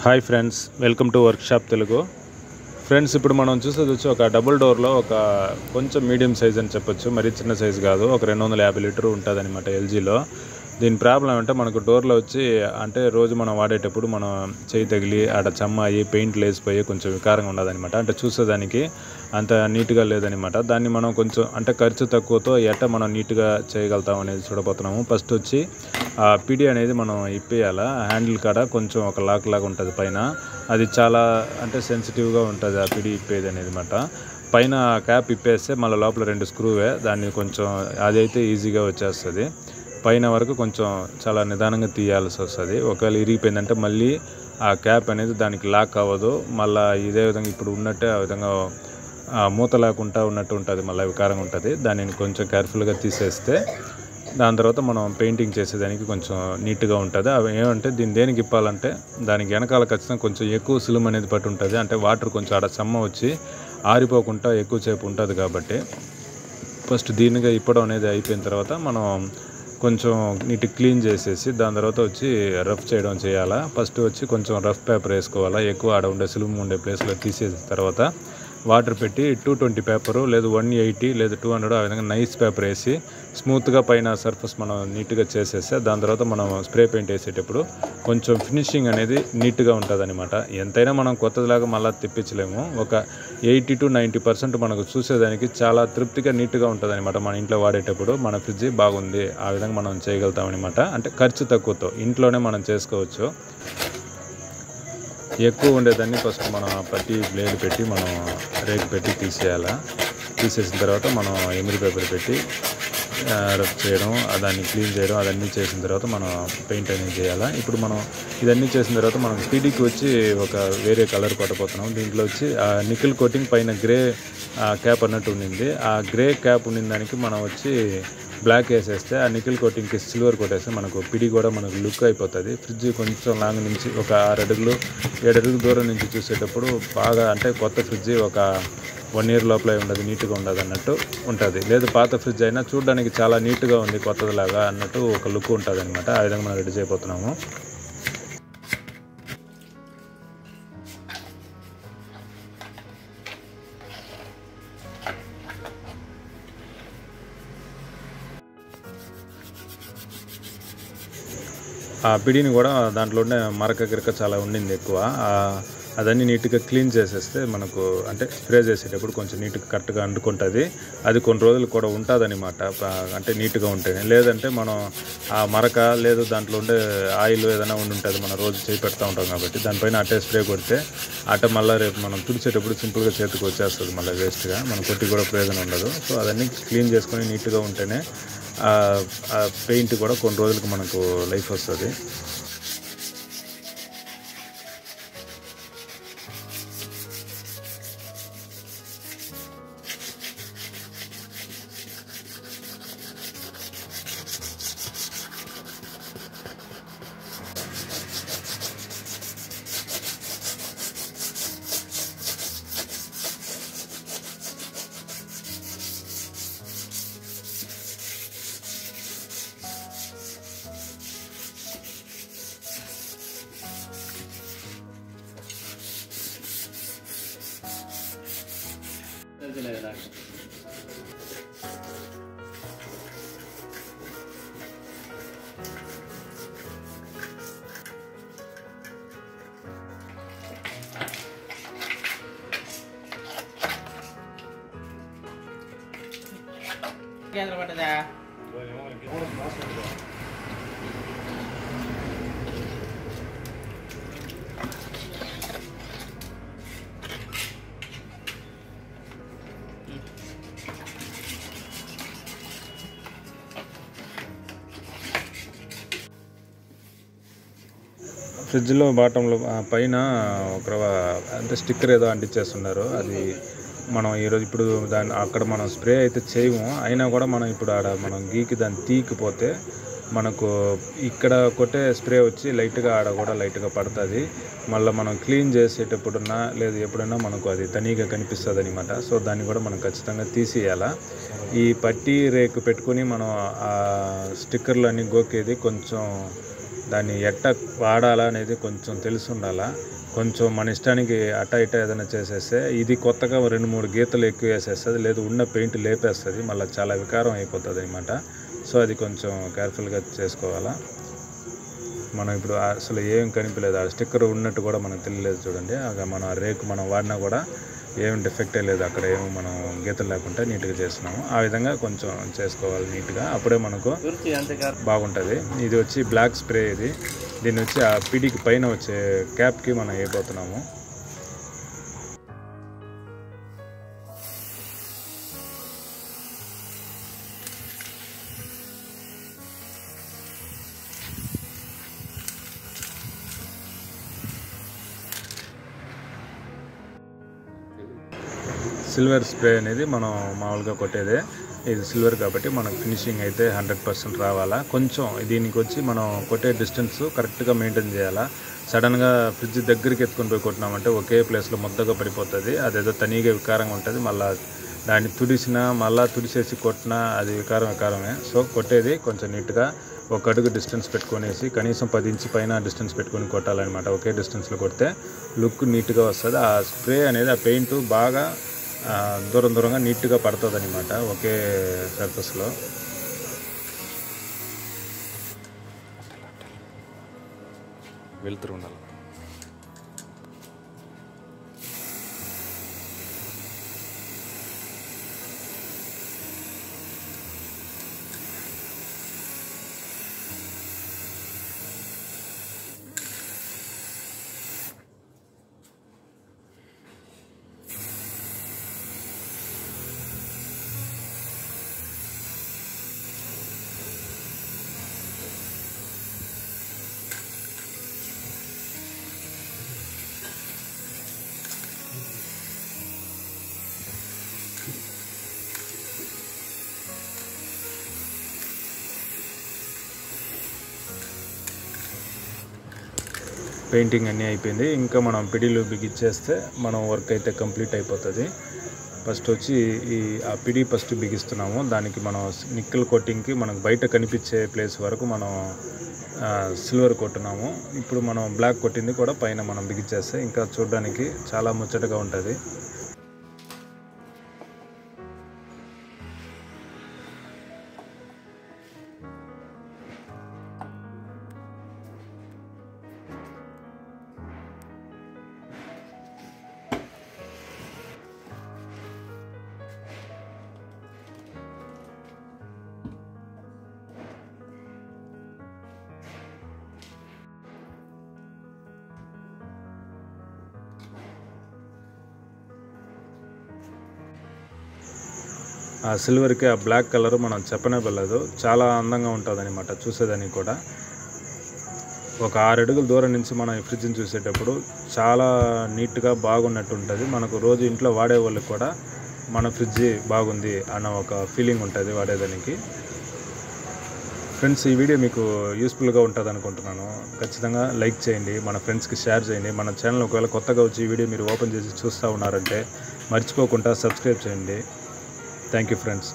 Hi friends, welcome to workshop Telugu. Friends, ఇప్పుడు మనం చూసేది వచ్చి ఒక డబుల్ డోర్లో ఒక కొంచెం మీడియం సైజ్ అని చెప్పొచ్చు, మరీ చిన్న సైజు కాదు. ఒక 250 లీటర్ ఉంటుంది అనమాట ఎల్జీలో. దీని ప్రాబ్లం అంటే మనకు డోర్లో వచ్చి అంటే రోజు మనం వాడేటప్పుడు మనం చేయి తగిలి ఆడ చెమ్మ అయ్యి పెయింట్లు వేసిపోయి కొంచెం వికారంగా ఉండదనమాట. అంటే చూసేదానికి అంత నీట్గా లేదనమాట. దాన్ని మనం కొంచెం అంటే ఖర్చు తక్కువతో ఎట్ట మనం నీట్గా చేయగలుగుతాం అనేది చూడబోతున్నాము. ఫస్ట్ వచ్చి ఆ పిడి అనేది మనం ఇప్పేయాలా. హ్యాండిల్ కాడ కొంచెం ఒక లాక్ లాగా ఉంటుంది పైన. అది చాలా అంటే సెన్సిటివ్గా ఉంటుంది ఆ పిడి ఇప్పేది అనేది అనమాట. పైన క్యాప్ ఇప్పేస్తే మళ్ళీ లోపల 2 స్క్రూవే, దాన్ని కొంచెం అదైతే ఈజీగా వచ్చేస్తుంది. పైన వరకు కొంచెం చాలా నిదానంగా తీయాల్సి వస్తుంది. ఒకవేళ ఇరిగిపోయిందంటే మళ్ళీ ఆ క్యాప్ అనేది దానికి లాక్ అవ్వదు. మళ్ళీ ఇదే విధంగా ఇప్పుడు ఉన్నట్టే ఆ విధంగా మూత లేకుండా ఉన్నట్టు ఉంటుంది, మళ్ళీ వికారంగా ఉంటుంది. దానిని కొంచెం కేర్ఫుల్గా తీసేస్తే దాని తర్వాత మనం పెయింటింగ్ చేసేదానికి కొంచెం నీట్గా ఉంటుంది. అవి ఏమంటే దీన్ని దేనికి ఇప్పాలంటే దానికి వెనకాల ఖచ్చితంగా కొంచెం ఎక్కువ సిలుము అనేది పట్టి ఉంటుంది. అంటే వాటర్ కొంచెం ఆడ చెమ్మ వచ్చి ఆరిపోకుండా ఎక్కువసేపు ఉంటుంది కాబట్టి ఫస్ట్ దీనిగా ఇప్పడం అనేది అయిపోయిన తర్వాత మనం కొంచెం నీట్గా క్లీన్ చేసేసి దాని తర్వాత వచ్చి రఫ్ చేయడం చేయాలా. ఫస్ట్ వచ్చి కొంచెం రఫ్ పేపర్ వేసుకోవాలా. ఎక్కువ ఆడ ఉండే సిలుము ఉండే ప్లేస్లో తీసేసిన తర్వాత వాటర్ పెట్టి 220 పేపరు లేదు 180 లేదు 200 ఆ విధంగా నైస్ పేపర్ వేసి స్మూత్గా పైన సర్ఫేస్ మనం నీట్గా చేసేస్తే దాని తర్వాత మనం స్ప్రే పెయింట్ వేసేటప్పుడు కొంచెం ఫినిషింగ్ అనేది నీట్గా ఉంటుంది అనమాట. ఎంతైనా మనం కొత్తదిలాగా మళ్ళీ తెప్పించలేము. ఒక 80 to 90% మనకు చూసేదానికి చాలా తృప్తిగా నీట్గా ఉంటుంది అనమాట. మన ఇంట్లో వాడేటప్పుడు మన ఫ్రిడ్జ్ బాగుంది ఆ విధంగా మనం చేయగలుగుతాం అనమాట. అంటే ఖర్చు తక్కువతో ఇంట్లోనే మనం చేసుకోవచ్చు. ఎక్కువ ఉండేదాన్ని ఫస్ట్ మనం పట్టి బ్లేడ్ పెట్టి మనం రేకు పెట్టి తీసేయాలా. తీసేసిన తర్వాత మనం ఎమిరి పేపర్ పెట్టి రఫ్ చేయడం, దాన్ని క్లీన్ చేయడం, అదన్నీ చేసిన తర్వాత మనం పెయింట్ అనేది చేయాలా. ఇప్పుడు మనం ఇదన్నీ చేసిన తర్వాత మనం పీడీకి వచ్చి ఒక వేరే కలర్ కొట్టబోతున్నాం. దీంట్లో వచ్చి నికిల్ కోటింగ్ పైన గ్రే క్యాప్ అన్నట్టు ఉండింది. ఆ గ్రే క్యాప్ ఉండిన దానికి మనం వచ్చి బ్లాక్ వేసేస్తే ఆ నికిల్ కోటింగ్కి సిల్వర్ కొట్టేస్తే మనకు పిడి కూడా మనకు లుక్ అయిపోతుంది. ఫ్రిడ్జ్ కొంచెం లాంగ్ నుంచి ఒక 6 అడుగులు 7 అడుగులు దూరం నుంచి చూసేటప్పుడు బాగా అంటే కొత్త ఫ్రిడ్జ్ ఒక 1 year లోపలే ఉండదు, నీట్గా ఉండదు అన్నట్టు ఉంటుంది. లేదు పాత ఫ్రిడ్జ్ అయినా చూడడానికి చాలా నీట్గా ఉంది కొత్తదిలాగా అన్నట్టు ఒక లుక్ ఉంటుంది అనమాట. ఆ విధంగా మనం రెడీ చేయబోతున్నాము. ఆ పిడిని కూడా దాంట్లో ఉండే మరక గిరక చాలా ఉండింది ఎక్కువ. అదన్నీ నీట్గా క్లీన్ చేసేస్తే మనకు అంటే స్ప్రే చేసేటప్పుడు కొంచెం నీట్గా కరెక్ట్గా అంటుకుంటుంది. అది కొన్ని రోజులు కూడా ఉంటుంది అనమాట. అంటే నీట్గా ఉంటేనే. లేదంటే మనం ఆ మరక లేదు దాంట్లో ఉండే ఆయిల్ ఏదైనా ఉంటుంది, మనం రోజు చేయి పెడతా ఉంటాం కాబట్టి దానిపైన అట్టే స్ప్రే కొడితే అట్ట మళ్ళీ రేపు మనం తుడిచేటప్పుడు సింపుల్గా చేతికి వచ్చేస్తుంది, మళ్ళీ వేస్ట్గా మనం కొట్టి కూడా ప్రయోజనం ఉండదు. సో అదన్నీ క్లీన్ చేసుకొని నీట్గా ఉంటేనే పెయింట్ కూడా కొన్ని రోజులకు మనకు లైఫ్ వస్తుంది. కేంద్ర పట్టదా ఫ్రిడ్జ్లో బాటంలో పైన ఒక అంటే స్టిక్కర్ ఏదో అంటించేస్తున్నారు. అది మనం ఈరోజు ఇప్పుడు దాన్ని అక్కడ మనం స్ప్రే అయితే చేయము. అయినా కూడా మనం ఇప్పుడు ఆడ మనం గీకి దాన్ని తీయకపోతే మనకు ఇక్కడ కొట్టే స్ప్రే వచ్చి లైట్గా ఆడ కూడా లైట్గా పడుతుంది. మళ్ళీ మనం క్లీన్ చేసేటప్పుడున్నా లేదు ఎప్పుడైనా మనకు అది తనీగా కనిపిస్తుంది అనమాట. సో దాన్ని కూడా మనం ఖచ్చితంగా తీసేయాలా. ఈ పట్టీ రేకు పెట్టుకొని మనం ఆ స్టిక్కర్లు అన్నీ గోకేది కొంచెం దాన్ని ఎట్ట వాడాలా అనేది కొంచెం తెలిసి ఉండాలా. కొంచెం మన ఇష్టానికి అట్ట ఇట్ట ఏదైనా చేసేస్తే ఇది కొత్తగా 2-3 గీతలు ఎక్కువ వేసేస్తుంది, లేదు ఉన్న పెయింట్ లేపేస్తుంది, మళ్ళీ చాలా వికారం అయిపోతుంది అనమాట. సో అది కొంచెం కేర్ఫుల్గా చేసుకోవాలా. మనం ఇప్పుడు అసలు ఏం కనిపించలేదు, ఆ స్టిక్కర్ ఉన్నట్టు కూడా మనకు తెలియలేదు చూడండి. మన రేకు మనం వాడినా కూడా ఏం డిఫెక్టే లేదు, అక్కడ ఏమి మనం గీతలు లేకుండా నీట్గా చేస్తున్నాము. ఆ విధంగా కొంచెం చేసుకోవాలి నీట్గా, అప్పుడే మనకు బాగుంటుంది. ఇది వచ్చి బ్లాక్ స్ప్రే, దీన్ని వచ్చి ఆ పిడికి పైన వచ్చే క్యాప్కి మనం వేయబోతున్నాము. సిల్వర్ స్ప్రే అనేది మనం మామూలుగా కొట్టేదే, ఇది సిల్వర్ కాబట్టి మనకు ఫినిషింగ్ అయితే 100% రావాలా. కొంచెం దీనికి వచ్చి మనం కొట్టే డిస్టెన్స్ కరెక్ట్గా మెయింటైన్ చేయాలా. సడన్గా ఫ్రిడ్జ్ దగ్గరికి ఎత్తుకొని పోయి కొట్టినామంటే ఒకే ప్లేస్లో ముద్దగా పడిపోతుంది, అదేదో తనీగా వికారంగా ఉంటుంది. మళ్ళీ దాన్ని తుడిసినా మళ్ళీ తుడిసేసి కొట్టినా అది వికారమే. సో కొట్టేది కొంచెం నీట్గా 1 అడుగు డిస్టెన్స్ పెట్టుకునేసి కనీసం 10 ఇంచ్ పైన డిస్టెన్స్ పెట్టుకొని కొట్టాలన్నమాట. ఒకే డిస్టెన్స్లో కొడితే లుక్ నీట్గా వస్తుంది. ఆ స్ప్రే అనేది ఆ పెయింట్ బాగా దూరంగా నీట్గా పడుతుంది అనమాట ఒకే సర్ఫేస్లో. వెళ్తూ ఉండాలి. పెయింటింగ్ అన్నీ అయిపోయింది, ఇంకా మనం పిడిలు బిగిచ్చేస్తే మనం వర్క్ అయితే కంప్లీట్ అయిపోతుంది. ఫస్ట్ వచ్చి ఆ పిడి ఫస్ట్ బిగిస్తున్నాము. దానికి మనం నిక్కల్ కోటింగ్కి మనకు బయట కనిపించే ప్లేస్ వరకు మనం సిల్వర్ కొట్టున్నాము. ఇప్పుడు మనం బ్లాక్ కొట్టింది కూడా పైన మనం బిగిచ్చేస్తే ఇంకా చూడడానికి చాలా ముచ్చటగా ఉంటుంది. ఆ సిల్వర్కి ఆ బ్లాక్ కలర్ మనం చెప్పనే పర్లేదు, చాలా అందంగా ఉంటుంది అనమాట చూసేదానికి కూడా. ఒక 6 అడుగుల దూరం నుంచి మనం ఈ ఫ్రిడ్జ్ని చూసేటప్పుడు చాలా నీట్గా బాగున్నట్టు ఉంటుంది. మనకు రోజు ఇంట్లో వాడే వాళ్ళకి కూడా మన ఫ్రిడ్జ్ బాగుంది అన్న ఒక ఫీలింగ్ ఉంటుంది వాడేదానికి. ఫ్రెండ్స్, ఈ వీడియో మీకు యూస్ఫుల్గా ఉంటుంది అనుకుంటున్నాను. ఖచ్చితంగా లైక్ చేయండి, మన ఫ్రెండ్స్కి షేర్ చేయండి. మన ఛానల్ ఒకవేళ కొత్తగా వచ్చి ఈ వీడియో మీరు ఓపెన్ చేసి చూస్తూ ఉన్నారంటే మర్చిపోకుండా సబ్స్క్రైబ్ చేయండి. Thank you, friends.